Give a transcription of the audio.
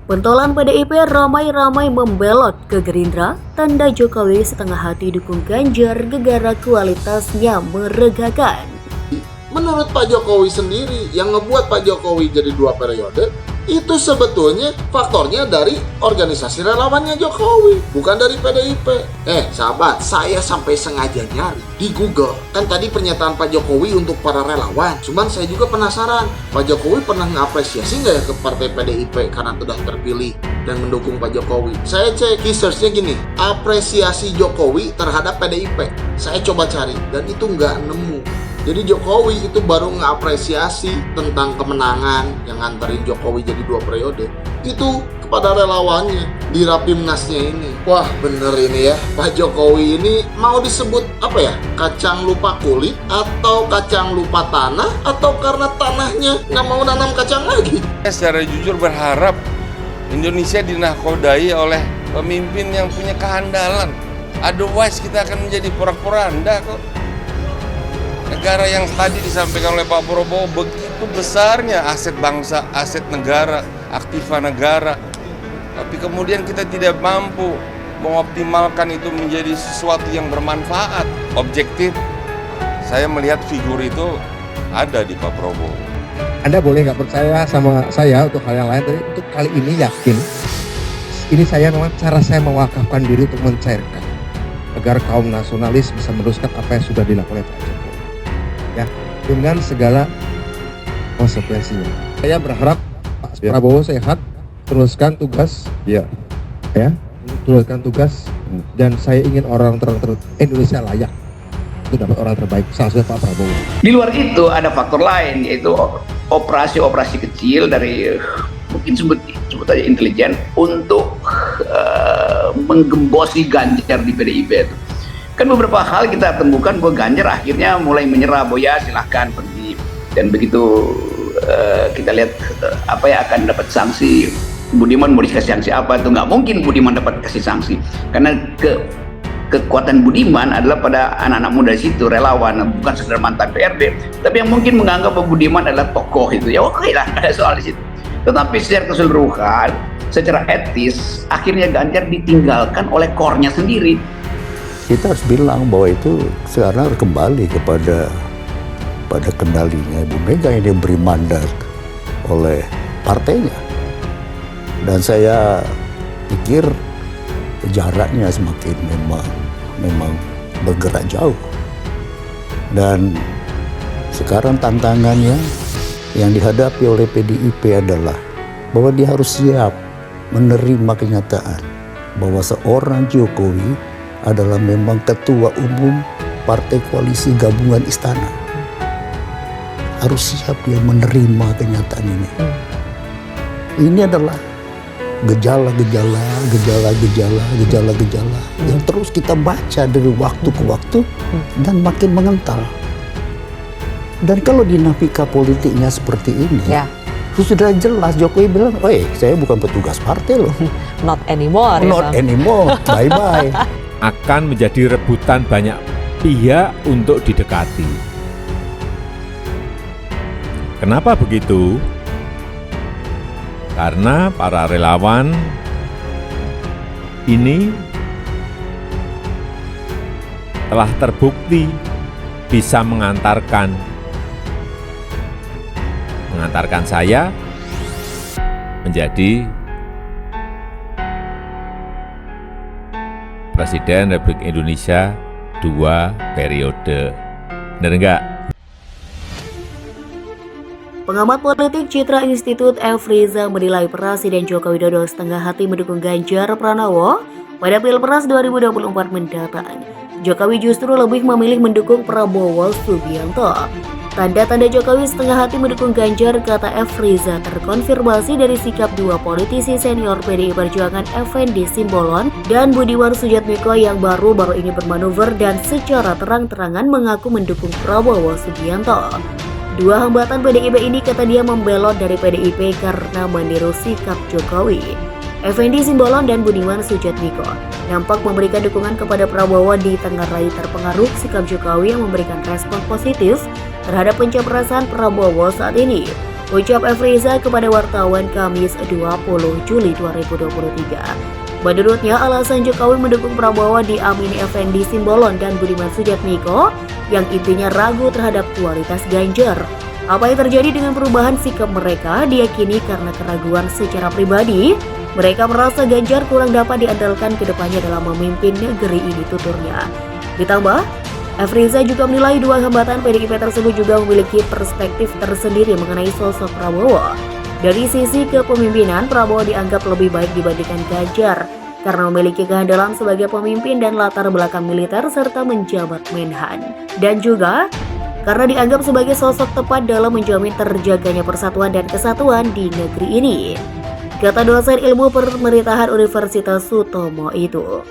Pentolan PDIP ramai-ramai membelot ke Gerindra, tanda Jokowi setengah hati dukung Ganjar gegara kualitasnya meregakan. Menurut Pak Jokowi sendiri, yang ngebuat Pak Jokowi jadi 2 periode, itu sebetulnya faktornya dari organisasi relawannya Jokowi, bukan dari PDIP. Sahabat, saya sampai sengaja nyari di Google. Kan tadi pernyataan Pak Jokowi untuk para relawan. Cuman saya juga penasaran, Pak Jokowi pernah ngapresiasi nggak ya ke partai PDIP karena sudah terpilih dan mendukung Pak Jokowi? Saya cek research-nya gini, apresiasi Jokowi terhadap PDIP. Saya coba cari, dan itu nggak nemu. Jadi Jokowi itu baru ngapresiasi tentang kemenangan yang nganterin Jokowi jadi 2 periode itu kepada relawannya di Rapimnasnya ini. Wah bener ini ya, Pak Jokowi ini mau disebut apa ya, kacang lupa kulit atau kacang lupa tanah, atau karena tanahnya nggak mau nanam kacang lagi? Saya secara jujur berharap Indonesia dinahkodai oleh pemimpin yang punya kehandalan. Otherwise kita akan menjadi porak-poranda kok. Negara yang tadi disampaikan oleh Pak Prabowo, begitu besarnya aset bangsa, aset negara, aktiva negara. Tapi kemudian kita tidak mampu mengoptimalkan itu menjadi sesuatu yang bermanfaat. Objektif, saya melihat figur itu ada di Pak Prabowo. Anda boleh nggak percaya sama saya untuk hal yang lain, tapi untuk kali ini yakin. Ini saya memang cara saya mewakafkan diri untuk mencairkan agar kaum nasionalis bisa meneruskan apa yang sudah dilakukan oleh Pak Jokowi. Ya, dengan segala konsekuensinya. Saya berharap Pak Prabowo sehat, teruskan tugas, teruskan tugas, dan saya ingin orang Indonesia layak itu dapat orang terbaik, salah satunya Pak Prabowo. Di luar itu ada faktor lain, yaitu operasi-operasi kecil dari mungkin sebut aja intelijen untuk menggembosi Ganjar di PDIP itu. Kan beberapa hal kita temukan bahwa Ganjar akhirnya mulai menyerah, bahwa ya silahkan pergi, dan begitu kita lihat apa yang akan dapat sanksi. Budiman mau dikasih sanksi apa, itu nggak mungkin Budiman dapat kasih sanksi, karena kekuatan Budiman adalah pada anak-anak muda di situ, relawan, bukan sekedar mantan PRD, tapi yang mungkin menganggap bahwa Budiman adalah tokoh itu, ya oke lah, ada soal di situ. Tetapi secara keseluruhan, secara etis, akhirnya Ganjar ditinggalkan oleh core-nya sendiri. Kita harus bilang bahwa itu sekarang kembali pada kendalinya Ibu Mega yang diberi mandat oleh partainya. Dan saya pikir jaraknya semakin memang bergerak jauh. Dan sekarang tantangannya yang dihadapi oleh PDIP adalah bahwa dia harus siap menerima kenyataan bahwa seorang Jokowi adalah memang ketua umum partai koalisi gabungan istana. Harus siap dia menerima kenyataan ini. Ini adalah gejala-gejala yang terus kita baca dari waktu ke waktu dan makin mengental. Dan kalau dinamika politiknya seperti ini, sudah jelas Jokowi bilang, saya bukan petugas partai loh. Not anymore. Not anymore, bye-bye. Akan menjadi rebutan banyak pihak untuk didekati. Kenapa begitu? Karena para relawan ini telah terbukti bisa mengantarkan saya menjadi Presiden Republik Indonesia 2 periode. Benar enggak? Pengamat politik Citra Institute F. Riza menilai Presiden Joko Widodo setengah hati mendukung Ganjar Pranowo pada Pilpres 2024 mendatang. Jokowi justru lebih memilih mendukung Prabowo Subianto. Tanda-tanda Jokowi setengah hati mendukung Ganjar, kata F. Riza, terkonfirmasi dari sikap 2 politisi senior PDI Perjuangan, Effendi Simbolon dan Budiman Sujatmiko, yang baru-baru ini bermanuver dan secara terang-terangan mengaku mendukung Prabowo Subianto. 2 hambatan PDIP ini, kata dia, membelot dari PDIP karena meniru sikap Jokowi. Effendi Simbolon dan Budiman Sujatmiko nampak memberikan dukungan kepada Prabowo di tengah rai terpengaruh sikap Jokowi yang memberikan respon positif terhadap pencapresan Prabowo saat ini. ucap Efriza kepada wartawan Kamis 20 Juli 2023. Menurutnya, alasan Jokowi mendukung Prabowo diamini Effendi Simbolon dan Budiman Sujatmiko yang intinya ragu terhadap kualitas Ganjar. Apa yang terjadi dengan perubahan sikap mereka diyakini karena keraguan secara pribadi. Mereka merasa Ganjar kurang dapat diandalkan ke depannya dalam memimpin negeri ini, tuturnya. Ditambah, Efriza juga menilai dua hambatan PDIP tersebut juga memiliki perspektif tersendiri mengenai sosok Prabowo. Dari sisi kepemimpinan, Prabowo dianggap lebih baik dibandingkan Ganjar karena memiliki kehandalan sebagai pemimpin dan latar belakang militer serta menjabat Menhan. Dan juga karena dianggap sebagai sosok tepat dalam menjamin terjaganya persatuan dan kesatuan di negeri ini, kata dosen ilmu pemerintahan Universitas Sutomo itu.